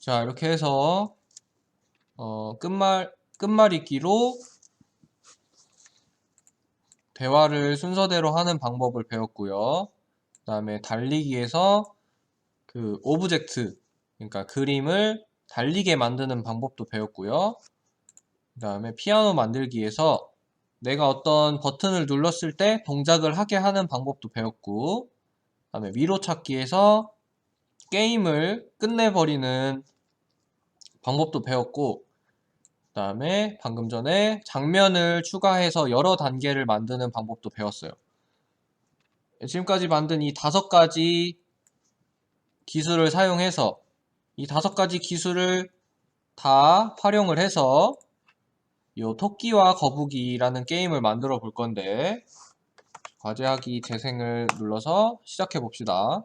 자, 이렇게 해서 끝말잇기로 대화를 순서대로 하는 방법을 배웠고요. 그 다음에 달리기에서 그 오브젝트, 그러니까 그림을 달리게 만드는 방법도 배웠고요. 그 다음에 피아노 만들기에서 내가 어떤 버튼을 눌렀을 때 동작을 하게 하는 방법도 배웠고, 그 다음에 위로찾기에서 게임을 끝내버리는 방법도 배웠고, 그 다음에 방금 전에 장면을 추가해서 여러 단계를 만드는 방법도 배웠어요. 지금까지 만든 이 5가지 기술을 사용해서 이 5가지 기술을 다 활용을 해서 요 토끼와 거북이라는 게임을 만들어 볼 건데, 과제하기 재생을 눌러서 시작해 봅시다.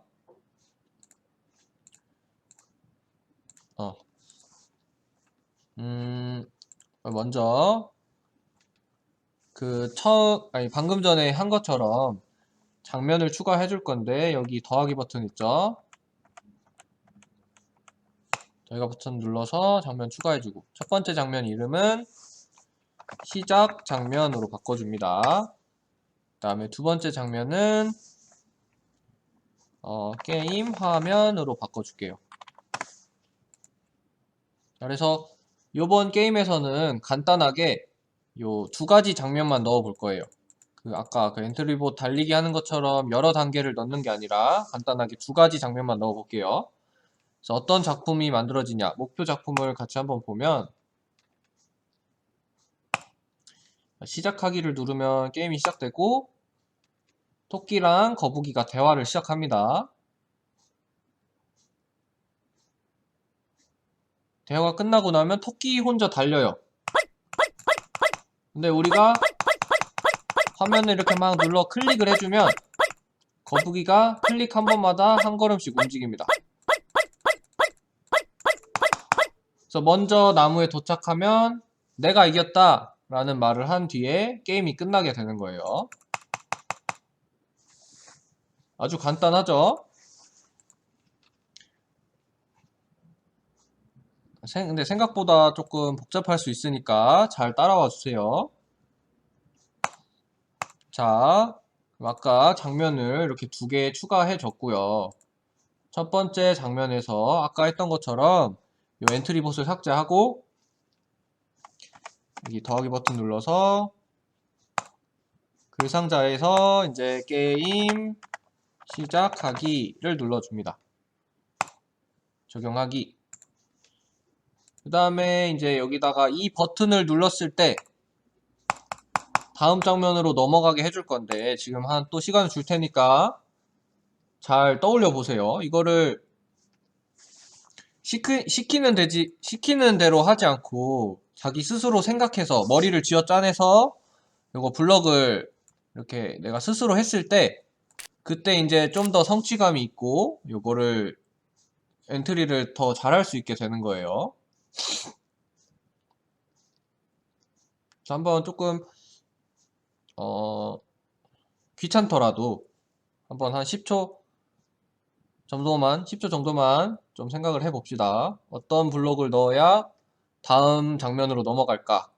먼저 방금 전에 한 것처럼 장면을 추가해 줄 건데, 여기 더하기 버튼 있죠? 더하기 버튼 눌러서 장면 추가해주고, 첫 번째 장면 이름은 시작 장면으로 바꿔줍니다. 그 다음에 두 번째 장면은 게임 화면으로 바꿔줄게요. 그래서 이번 게임에서는 간단하게 요 2가지 장면만 넣어 볼 거예요. 아까 그 엔트리봇 달리기 하는 것처럼 여러 단계를 넣는 게 아니라 간단하게 2가지 장면만 넣어 볼게요. 그래서 어떤 작품이 만들어지냐, 목표 작품을 같이 한번 보면, 시작하기를 누르면 게임이 시작되고 토끼랑 거북이가 대화를 시작합니다. 대화가 끝나고 나면 토끼 혼자 달려요. 근데 우리가 화면을 이렇게 막 눌러 클릭을 해주면 거북이가 클릭 한 번마다 한 걸음씩 움직입니다. 그래서 먼저 나무에 도착하면 내가 이겼다 라는 말을 한 뒤에 게임이 끝나게 되는 거예요. 아주 간단하죠? 근데 생각보다 조금 복잡할 수 있으니까 잘 따라와 주세요. 자, 아까 장면을 이렇게 2개 추가해 줬고요. 첫 번째 장면에서 아까 했던 것처럼 이 엔트리봇을 삭제하고 여기 더하기 버튼 눌러서 글 상자에서 이제 게임 시작하기를 눌러줍니다. 적용하기. 그 다음에 이제 여기다가 이 버튼을 눌렀을 때 다음 장면으로 넘어가게 해줄 건데, 지금 또 시간을 줄 테니까 잘 떠올려 보세요. 이거를 시키는 대로 하지 않고 자기 스스로 생각해서 머리를 쥐어 짜내서 이거 블럭을 이렇게 내가 스스로 했을 때, 그때 이제 좀 더 성취감이 있고 요거를 엔트리를 더 잘할 수 있게 되는 거예요. 그래서 한번 조금 귀찮더라도 한번 한 10초 정도만 좀 생각을 해 봅시다. 어떤 블록을 넣어야 다음 장면으로 넘어갈까?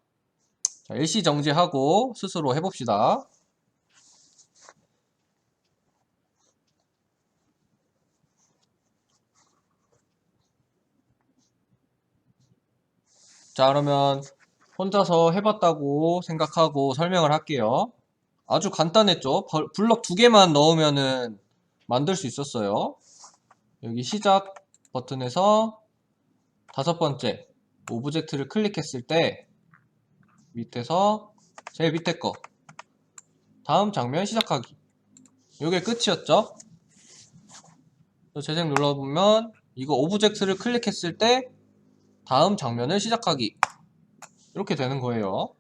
자, 일시정지하고 스스로 해봅시다. 자, 그러면 혼자서 해봤다고 생각하고 설명을 할게요. 아주 간단했죠? 블럭 2개만 넣으면은 만들 수 있었어요. 여기 시작 버튼에서 5번째 오브젝트를 클릭했을 때 밑에서 제일 밑에 거 다음 장면 시작하기, 이게 끝이었죠? 재생 눌러보면 이거 오브젝트를 클릭했을 때 다음 장면을 시작하기, 이렇게 되는 거예요.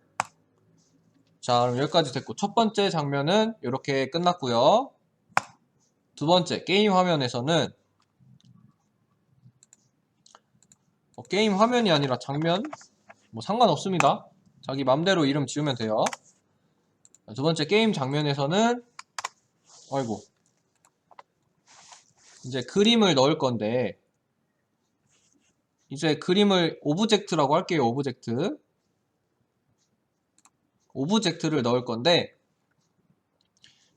자, 그럼 여기까지 됐고, 첫 번째 장면은 이렇게 끝났고요. 두 번째 게임 화면에서는 게임 화면이 아니라 장면 뭐 상관없습니다. 자기 맘대로 이름 지으면 돼요. 두 번째 게임 장면에서는 아이고 이제 그림을 넣을 건데, 이제 그림을 오브젝트라고 할게요. 오브젝트를 넣을 건데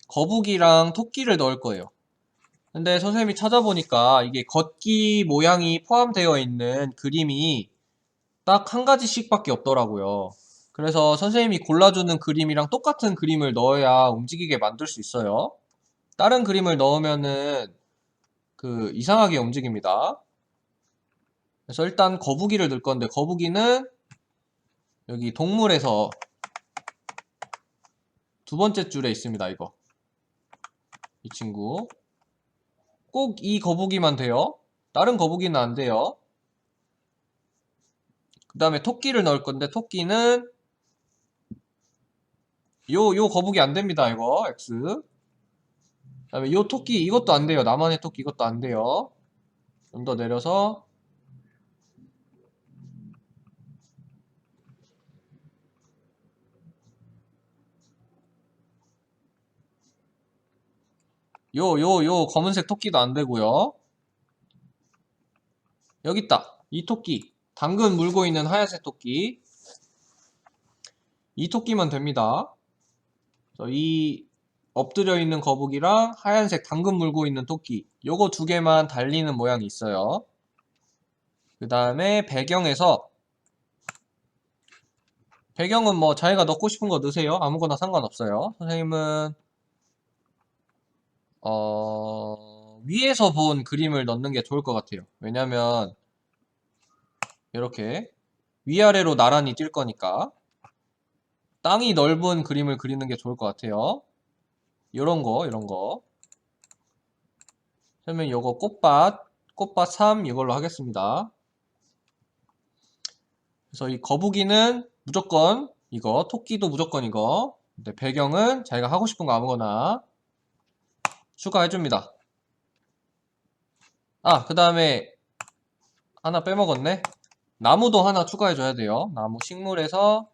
거북이랑 토끼를 넣을 거예요. 근데 선생님이 찾아보니까 이게 걷기 모양이 포함되어 있는 그림이 딱 한 가지씩밖에 없더라고요. 그래서 선생님이 골라주는 그림이랑 똑같은 그림을 넣어야 움직이게 만들 수 있어요. 다른 그림을 넣으면은 이상하게 움직입니다. 그래서 일단 거북이를 넣을 건데 거북이는 여기 동물에서 두 번째 줄에 있습니다. 이거 이 친구 꼭 이 거북이만 돼요. 다른 거북이는 안 돼요. 그 다음에 토끼를 넣을 건데 토끼는 요 거북이 안 됩니다. 이거 X. 그 다음에 요 토끼 이것도 안 돼요. 나만의 토끼 이것도 안 돼요. 좀 더 내려서 요 검은색 토끼도 안 되고요. 여기 있다. 이 토끼. 당근 물고 있는 하얀색 토끼. 이 토끼만 됩니다. 이 엎드려 있는 거북이랑 하얀색 당근 물고 있는 토끼. 요거 두 개만 달리는 모양이 있어요. 그 다음에 배경은 뭐 자기가 넣고 싶은 거 넣으세요. 아무거나 상관없어요. 선생님은 위에서 본 그림을 넣는 게 좋을 것 같아요. 왜냐면 이렇게 위아래로 나란히 뛸 거니까 땅이 넓은 그림을 그리는 게 좋을 것 같아요. 이런 거. 그러면 요거 꽃밭 3 이걸로 하겠습니다. 그래서 이 거북이는 무조건 이거, 토끼도 무조건 이거. 근데 배경은 자기가 하고 싶은 거 아무거나 추가해줍니다. 그 다음에 하나 빼먹었네. 나무도 하나 추가해줘야 돼요. 나무 식물에서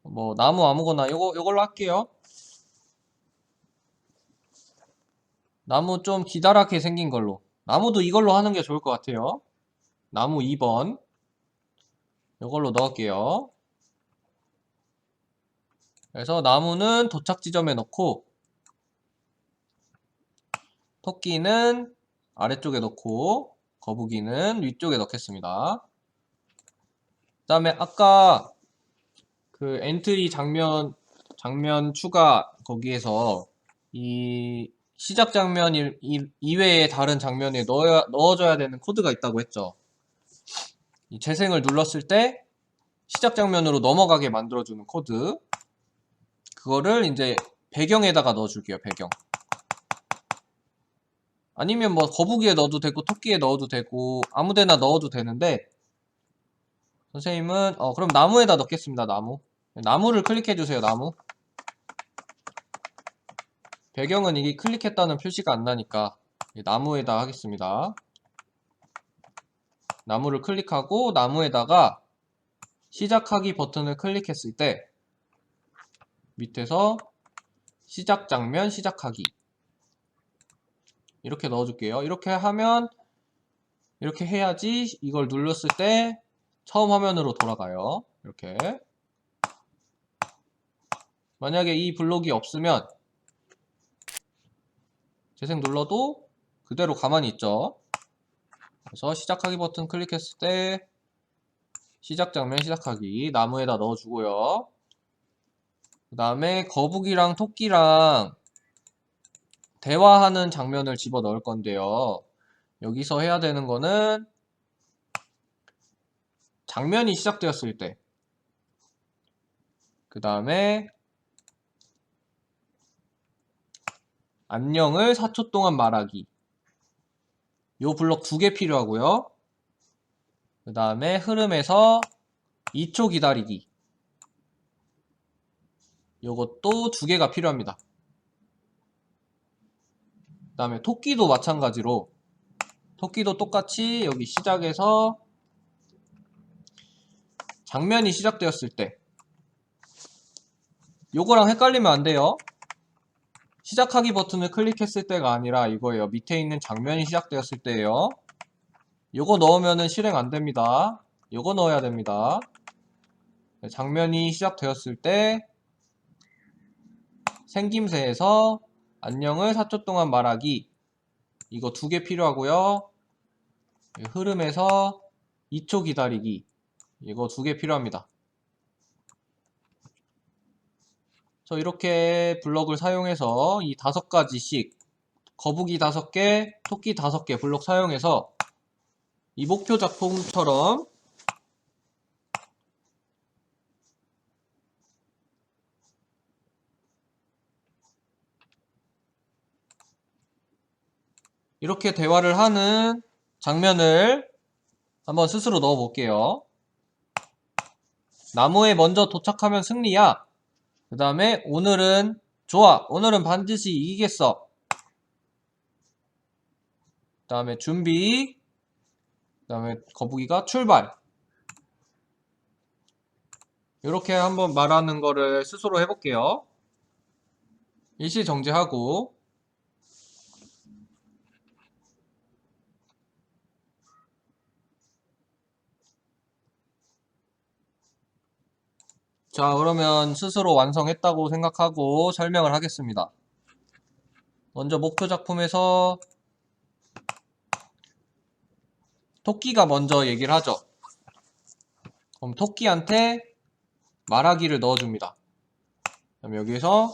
뭐 나무 아무거나 요걸로 할게요. 나무 좀 기다랗게 생긴 걸로. 나무도 이걸로 하는 게 좋을 것 같아요. 나무 2번 요걸로 넣을게요. 그래서 나무는 도착 지점에 넣고 토끼는 아래쪽에 넣고 거북이는 위쪽에 넣겠습니다. 그 다음에 아까 그 엔트리 장면 추가 거기에서 이 시작 장면 이외의 다른 장면에 넣어줘야 되는 코드가 있다고 했죠. 이 재생을 눌렀을 때 시작 장면으로 넘어가게 만들어주는 코드. 그거를 이제 배경에다가 넣어줄게요. 배경. 아니면 뭐 거북이에 넣어도 되고 토끼에 넣어도 되고 아무데나 넣어도 되는데 선생님은 그럼 나무에다 넣겠습니다. 나무를 클릭해주세요. 나무. 배경은 이게 클릭했다는 표시가 안 나니까 나무에다 하겠습니다. 나무를 클릭하고 나무에다가 시작하기 버튼을 클릭했을 때 밑에서 시작 장면 시작하기 이렇게 넣어줄게요. 이렇게 하면 이렇게 해야지 이걸 눌렀을 때 처음 화면으로 돌아가요. 이렇게. 만약에 이 블록이 없으면 재생 눌러도 그대로 가만히 있죠. 그래서 시작하기 버튼 클릭했을 때 시작 장면 시작하기 나무에다 넣어주고요. 그 다음에 거북이랑 토끼랑 대화하는 장면을 집어 넣을 건데요. 여기서 해야 되는 거는 장면이 시작되었을 때 그 다음에 안녕을 4초 동안 말하기 요 블록 2개 필요하고요. 그 다음에 흐름에서 2초 기다리기 요것도 2개가 필요합니다. 그 다음에 토끼도 마찬가지로 토끼도 똑같이 여기 시작에서 장면이 시작되었을 때 요거랑 헷갈리면 안 돼요. 시작하기 버튼을 클릭했을 때가 아니라 이거예요. 밑에 있는 장면이 시작되었을 때예요. 요거 넣으면은 실행 안 됩니다. 요거 넣어야 됩니다. 장면이 시작되었을 때 생김새에서 안녕을 4초 동안 말하기, 이거 2개 필요하고요. 흐름에서 2초 기다리기, 이거 2개 필요합니다. 이렇게 블럭을 사용해서 이 5가지씩 거북이 5개, 토끼 5개 블럭 사용해서 이 목표 작품처럼 이렇게 대화를 하는 장면을 한번 스스로 넣어 볼게요. 나무에 먼저 도착하면 승리야. 그 다음에 오늘은 좋아. 오늘은 반드시 이기겠어. 그 다음에 준비. 그 다음에 거북이가 출발. 이렇게 한번 말하는 거를 스스로 해볼게요. 일시 정지하고. 자, 그러면 스스로 완성했다고 생각하고 설명을 하겠습니다. 먼저 목표 작품에서 토끼가 먼저 얘기를 하죠. 그럼 토끼한테 말하기를 넣어줍니다. 그럼 여기서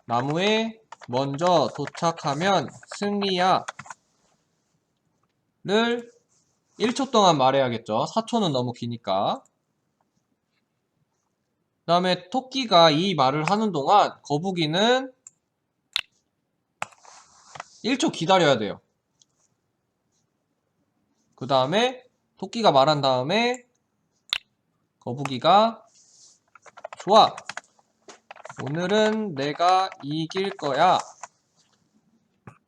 나무에 먼저 도착하면 승리야 를 1초 동안 말해야겠죠. 4초는 너무 기니까. 그 다음에 토끼가 이 말을 하는 동안 거북이는 1초 기다려야 돼요. 그 다음에 토끼가 말한 다음에 거북이가 좋아, 오늘은 내가 이길 거야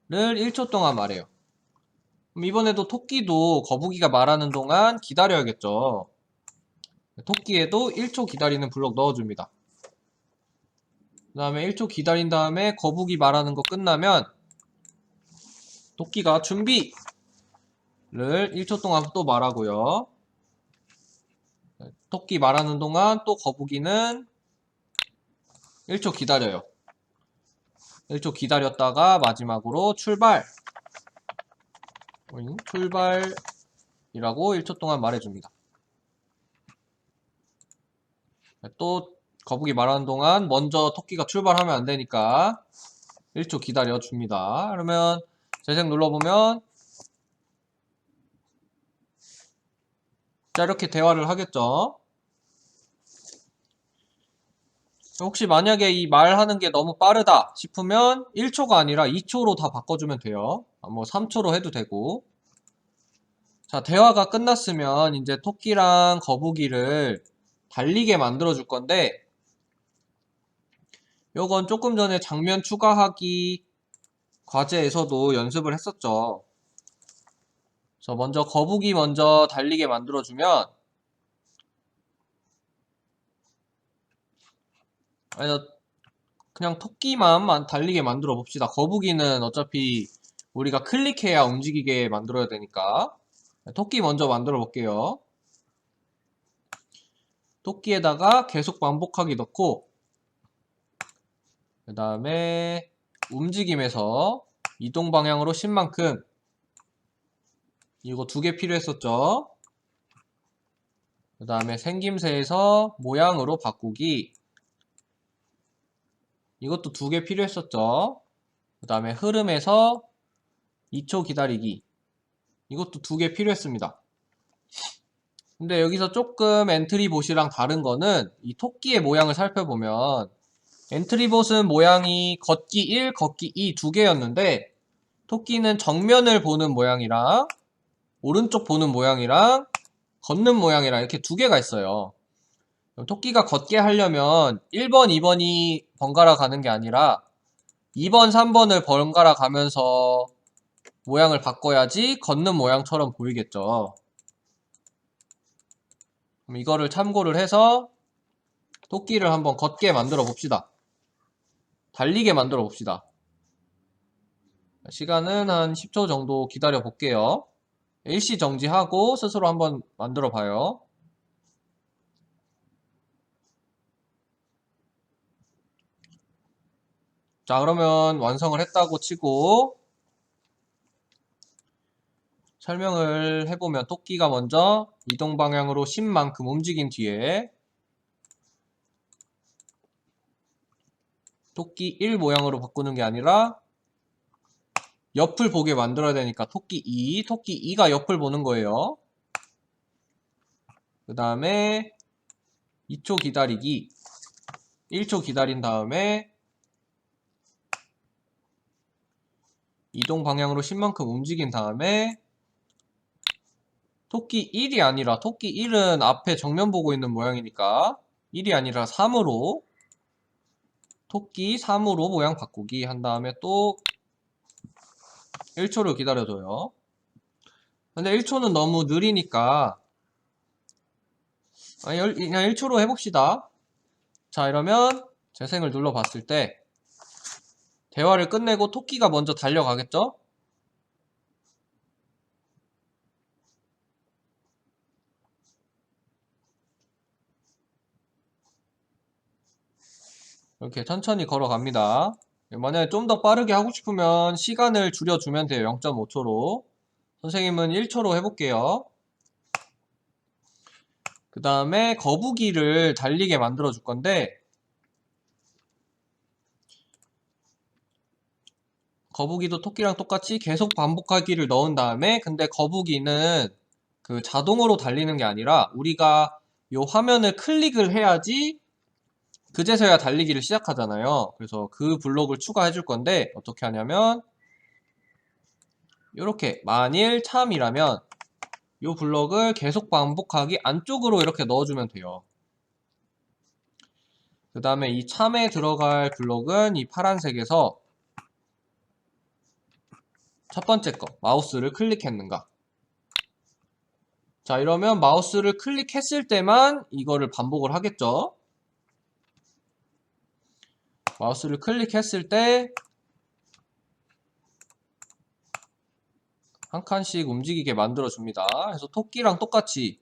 를 1초 동안 말해요. 그럼 이번에도 토끼도 거북이가 말하는 동안 기다려야겠죠. 토끼에도 1초 기다리는 블록 넣어줍니다. 그 다음에 1초 기다린 다음에 거북이 말하는 거 끝나면 토끼가 준비를 1초 동안 또 말하고요. 토끼 말하는 동안 또 거북이는 1초 기다려요. 1초 기다렸다가 마지막으로 출발이라고 1초 동안 말해줍니다. 또 거북이 말하는 동안 먼저 토끼가 출발하면 안 되니까 1초 기다려줍니다. 그러면 재생 눌러보면 자, 이렇게 대화를 하겠죠. 혹시 만약에 이 말하는 게 너무 빠르다 싶으면 1초가 아니라 2초로 다 바꿔주면 돼요. 뭐 3초로 해도 되고. 자, 대화가 끝났으면 이제 토끼랑 거북이를 달리게 만들어 줄 건데, 요건 조금 전에 장면 추가하기 과제에서도 연습을 했었죠. 먼저 거북이 먼저 달리게 만들어주면, 그냥 토끼만 달리게 만들어 봅시다. 거북이는 어차피 우리가 클릭해야 움직이게 만들어야 되니까. 토끼 먼저 만들어 볼게요. 토끼에다가 계속 반복하기 넣고, 그 다음에 움직임에서 이동 방향으로 10만큼, 이거 2개 필요했었죠. 그 다음에 생김새에서 모양으로 바꾸기, 이것도 2개 필요했었죠. 그 다음에 흐름에서 2초 기다리기, 이것도 2개 필요했습니다. 근데 여기서 조금 엔트리봇이랑 다른 거는 이 토끼의 모양을 살펴보면 엔트리봇은 모양이 걷기 1, 걷기 2 2개였는데 토끼는 정면을 보는 모양이랑 오른쪽 보는 모양이랑 걷는 모양이랑 이렇게 2개가 있어요. 토끼가 걷게 하려면 1번, 2번이 번갈아 가는 게 아니라 2번, 3번을 번갈아 가면서 모양을 바꿔야지 걷는 모양처럼 보이겠죠. 그럼 이거를 참고를 해서 토끼를 한번 걷게 만들어 봅시다. 달리게 만들어 봅시다. 시간은 한 10초 정도 기다려 볼게요. 일시 정지하고 스스로 한번 만들어 봐요. 자, 그러면 완성을 했다고 치고 설명을 해보면 토끼가 먼저 이동 방향으로 10만큼 움직인 뒤에 토끼 1 모양으로 바꾸는 게 아니라 옆을 보게 만들어야 되니까 토끼 2가 옆을 보는 거예요. 그 다음에 2초 기다리기, 1초 기다린 다음에 이동 방향으로 10만큼 움직인 다음에 토끼 1이 아니라 토끼 1은 앞에 정면 보고 있는 모양이니까 1이 아니라 3으로 토끼 3으로 모양 바꾸기 한 다음에 또 1초를 기다려줘요. 근데 1초는 너무 느리니까 그냥 1초로 해봅시다. 자, 이러면 재생을 눌러봤을 때 대화를 끝내고 토끼가 먼저 달려가겠죠? 이렇게 천천히 걸어갑니다. 만약에 좀 더 빠르게 하고 싶으면 시간을 줄여주면 돼요. 0.5초로. 선생님은 1초로 해볼게요. 그 다음에 거북이를 달리게 만들어 줄 건데 거북이도 토끼랑 똑같이 계속 반복하기를 넣은 다음에 근데 거북이는 그 자동으로 달리는 게 아니라 우리가 요 화면을 클릭을 해야지 그제서야 달리기를 시작하잖아요. 그래서 그 블록을 추가해 줄 건데 어떻게 하냐면 이렇게 만일 참이라면 요 블록을 계속 반복하기 안쪽으로 이렇게 넣어주면 돼요. 그 다음에 이 참에 들어갈 블록은 이 파란색에서 첫 번째 거 마우스를 클릭했는가. 자, 이러면 마우스를 클릭했을 때만 이거를 반복을 하겠죠. 마우스를 클릭했을 때 한 칸씩 움직이게 만들어 줍니다. 그래서 토끼랑 똑같이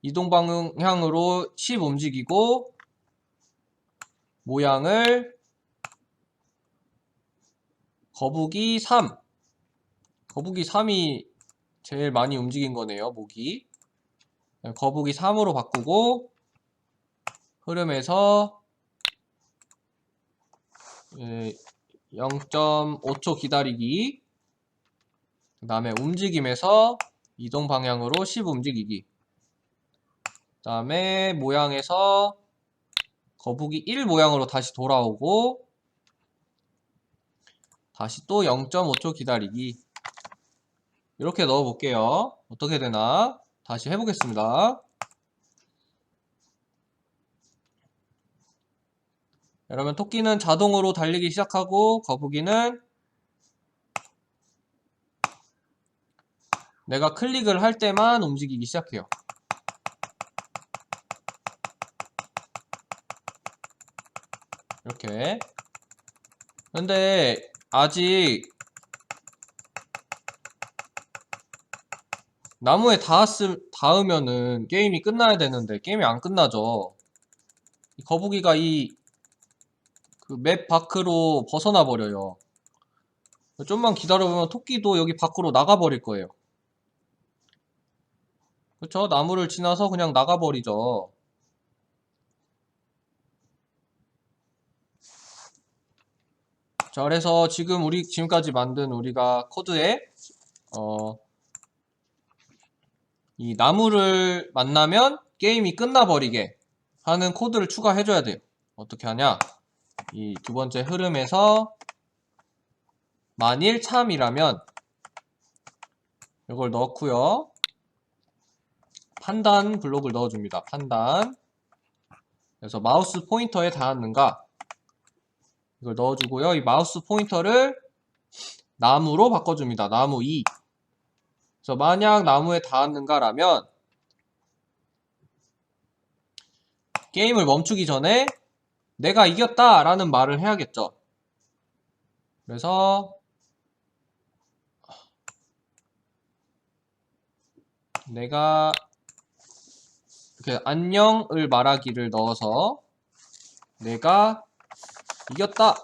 이동 방향으로 10 움직이고 모양을 거북이 3 거북이 3이 제일 많이 움직인 거네요. 목이 거북이 3으로 바꾸고 흐름에서 0.5초 기다리기 그 다음에 움직임에서 이동 방향으로 10 움직이기 그 다음에 모양에서 거북이 1 모양으로 다시 돌아오고 다시 또 0.5초 기다리기 이렇게 넣어 볼게요. 어떻게 되나 다시 해보겠습니다. 그러면 토끼는 자동으로 달리기 시작하고 거북이는 내가 클릭을 할 때만 움직이기 시작해요. 이렇게. 근데 아직 나무에 닿으면은 게임이 끝나야 되는데 게임이 안 끝나죠. 거북이가 이 그 맵 밖으로 벗어나 버려요. 좀만 기다려보면 토끼도 여기 밖으로 나가버릴 거예요. 그쵸? 나무를 지나서 그냥 나가버리죠. 자, 그래서 지금 지금까지 만든 우리가 코드에 이 나무를 만나면 게임이 끝나버리게 하는 코드를 추가해줘야 돼요. 어떻게 하냐? 이 두 번째 흐름에서 만일 참이라면 이걸 넣고요. 판단 블록을 넣어줍니다. 판단. 그래서 마우스 포인터에 닿았는가? 이걸 넣어주고요. 이 마우스 포인터를 나무로 바꿔줍니다. 나무 2. 그래서 만약 나무에 닿았는가라면 게임을 멈추기 전에 내가 이겼다 라는 말을 해야겠죠. 그래서 내가 이렇게 안녕을 말하기를 넣어서 내가 이겼다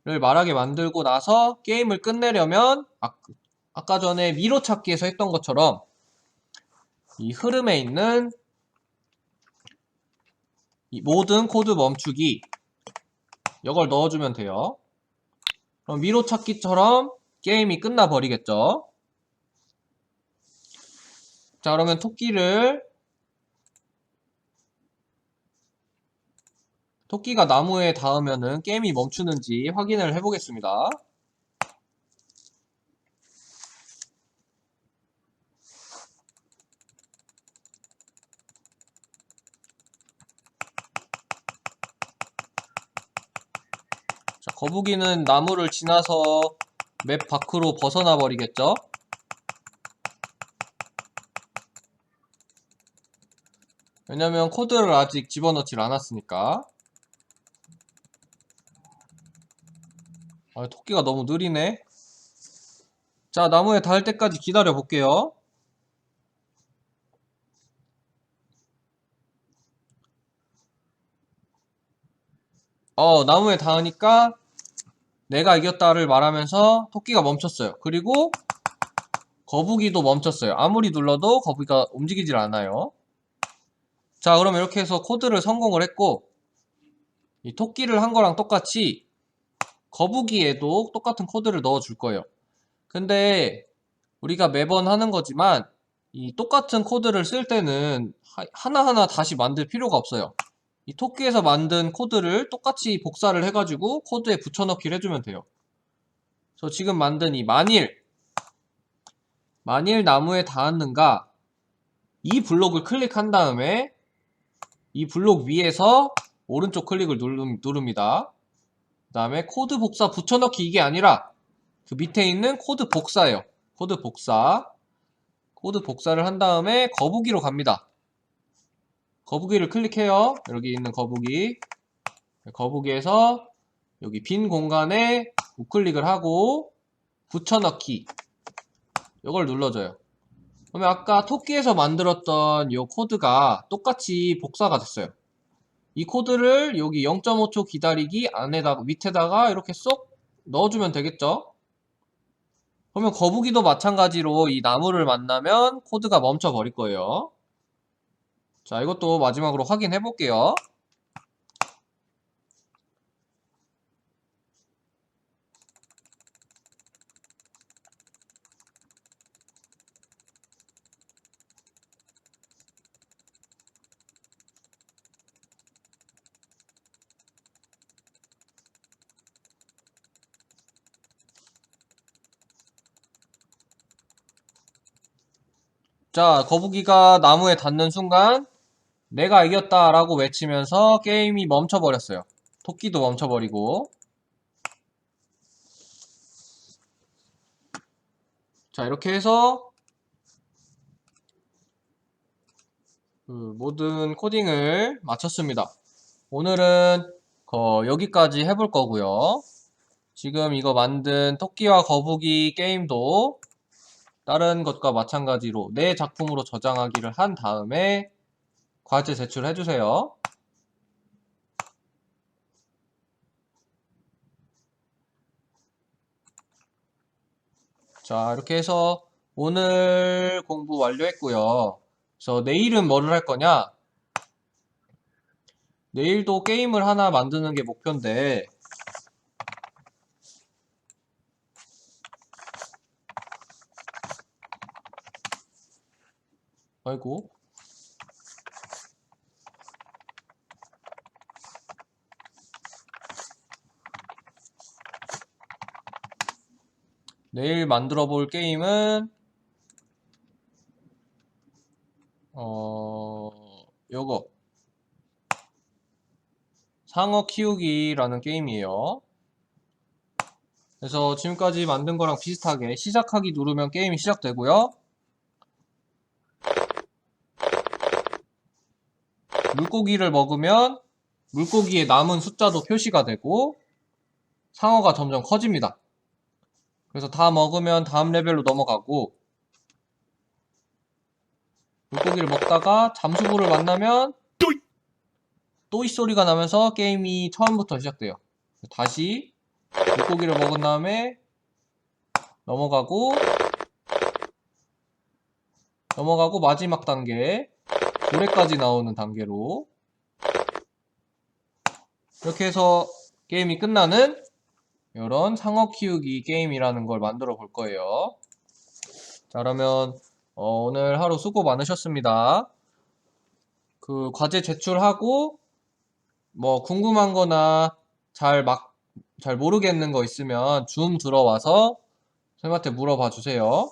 를 말하게 만들고 나서 게임을 끝내려면 아까 전에 미로찾기에서 했던 것처럼 이 흐름에 있는 이 모든 코드 멈추기 이걸 넣어주면 돼요. 그럼 미로찾기처럼 게임이 끝나버리겠죠. 자, 그러면 토끼가 나무에 닿으면은 게임이 멈추는지 확인을 해보겠습니다. 자, 거북이는 나무를 지나서 맵 밖으로 벗어나 버리겠죠. 왜냐면 코드를 아직 집어넣질 않았으니까. 토끼가 너무 느리네. 자, 나무에 닿을 때까지 기다려 볼게요. 나무에 닿으니까 내가 이겼다를 말하면서 토끼가 멈췄어요. 그리고 거북이도 멈췄어요. 아무리 눌러도 거북이가 움직이질 않아요. 자, 그럼 이렇게 해서 코드를 성공을 했고, 이 토끼를 한 거랑 똑같이 거북이에도 똑같은 코드를 넣어 줄 거예요. 근데 우리가 매번 하는 거지만 이 똑같은 코드를 쓸 때는 하나하나 다시 만들 필요가 없어요. 이 토끼에서 만든 코드를 똑같이 복사를 해가지고 코드에 붙여넣기를 해주면 돼요. 그래서 지금 만든 이 만일 나무에 닿았는가 이 블록을 클릭한 다음에 이 블록 위에서 오른쪽 클릭을 누릅니다. 그 다음에 코드 복사 붙여넣기 이게 아니라 그 밑에 있는 코드 복사예요. 코드 복사를 한 다음에 거북이로 갑니다. 거북이를 클릭해요. 여기 있는 거북이에서 여기 빈 공간에 우클릭을 하고 붙여넣기 이걸 눌러줘요. 그러면 아까 토끼에서 만들었던 이 코드가 똑같이 복사가 됐어요. 이 코드를 여기 0.5초 기다리기 밑에다가 이렇게 쏙 넣어주면 되겠죠. 그러면 거북이도 마찬가지로 이 나무를 만나면 코드가 멈춰 버릴 거예요. 자, 이것도 마지막으로 확인해 볼게요. 자, 거북이가 나무에 닿는 순간 내가 이겼다 라고 외치면서 게임이 멈춰버렸어요. 토끼도 멈춰버리고. 자, 이렇게 해서 모든 코딩을 마쳤습니다. 오늘은 여기까지 해볼 거고요. 지금 이거 만든 토끼와 거북이 게임도 다른 것과 마찬가지로 내 작품으로 저장하기를 한 다음에 과제 제출해주세요. 자, 이렇게 해서 오늘 공부 완료했고요. 그래서 내일은 뭐를 할 거냐? 내일도 게임을 하나 만드는 게 목표인데, 아이고. 내일 만들어 볼 게임은, 요거. 상어 키우기라는 게임이에요. 그래서 지금까지 만든 거랑 비슷하게 시작하기 누르면 게임이 시작되고요. 물고기를 먹으면 물고기의 남은 숫자도 표시가 되고 상어가 점점 커집니다. 그래서 다 먹으면 다음 레벨로 넘어가고 물고기를 먹다가 잠수부를 만나면 또이 소리가 나면서 게임이 처음부터 시작돼요. 다시 물고기를 먹은 다음에 넘어가고 마지막 단계 고래까지 나오는 단계로 이렇게 해서 게임이 끝나는 이런 상어 키우기 게임이라는 걸 만들어 볼 거예요. 자, 그러면 오늘 하루 수고 많으셨습니다. 그 과제 제출하고 뭐 궁금한 거나 잘 모르겠는 거 있으면 줌 들어와서 선생님한테 물어봐 주세요.